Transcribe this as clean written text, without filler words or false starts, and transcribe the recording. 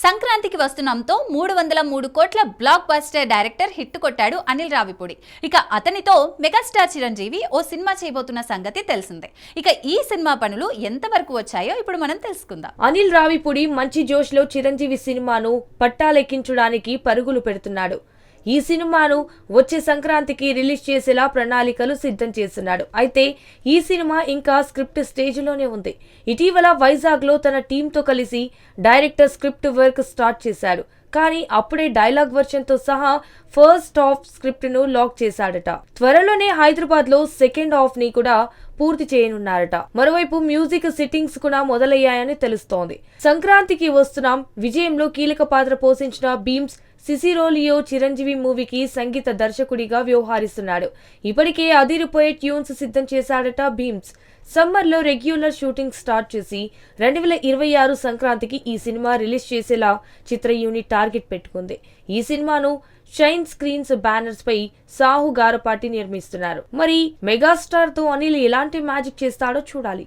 సంక్రాంతికి వస్తున్నాంతో 303 కోట్ల block buster director hit కొట్టాడు అనిల్ రావిపూడి. ఇక అతనితో మెగాస్టార్ చిరంజీవి ఓ సినిమా చేయబోతున్న సంగతి తెలిసిందే. ఇక ఈ సినిమా పనులు ఎంతవరకు వచ్చాయో ఇప్పుడు మనం తెలుసుకుందాం. అనిల్ రావిపూడి మంచి జోష్లో చిరంజీవి సినిమాను పట్టాలెక్కించడానికి పరుగులు పెడుతున్నాడు. ఈ సినిమాను వచ్చే సంక్రాంతికి రిలీజ్ చేసేలా ప్రణాళికలు సిద్ధం చేస్తున్నాడు. అయితే ఈ సినిమా ఇంకా స్క్రిప్ట్ స్టేజ్లోనే ఉంది. ఇటీవల వైజాగ్లో తన టీంతో కలిసి డైరెక్టర్ స్క్రిప్ట్ వర్క్ స్టార్ట్ చేశాడు. కానీ అప్పుడే డైలాగ్ వర్షన్తో సహా ఫస్ట్ హాఫ్ స్క్రిప్ట్ ను లాక్ చేశాడట. త్వరలోనే హైదరాబాద్ లో సెకండ్ హాఫ్ ని కూడా పూర్తి చేయనున్నారట. మరోవైపు మ్యూజిక్ సిట్టింగ్స్ కూడా మొదలయ్యాయని తెలుస్తోంది. సంక్రాంతికి వస్తున్నాం విజయంలో కీలక పాత్ర పోషించిన భీమ్స్ సిసిరోలియో చిరంజీవి మూవీకి సంగీత దర్శకుడిగా వ్యవహరిస్తున్నాడు. ఇప్పటికే అదిరిపోయే ట్యూన్స్ సిద్ధం చేశాడట భీమ్స్. సమ్మర్లో రెగ్యులర్ షూటింగ్ స్టార్ట్ చేసి 2026 సంక్రాంతికి ఈ సినిమా రిలీజ్ చేసేలా చిత్ర యూనిట్ టార్గెట్ పెట్టుకుంది. ఈ సినిమాను షైన్ స్క్రీన్స్ బ్యానర్స్ పై సాహు గారపాటి నిర్మిస్తున్నారు. మరి మెగాస్టార్ తో అనిల్ ఎలాంటి మ్యాజిక్ చేస్తాడో చూడాలి.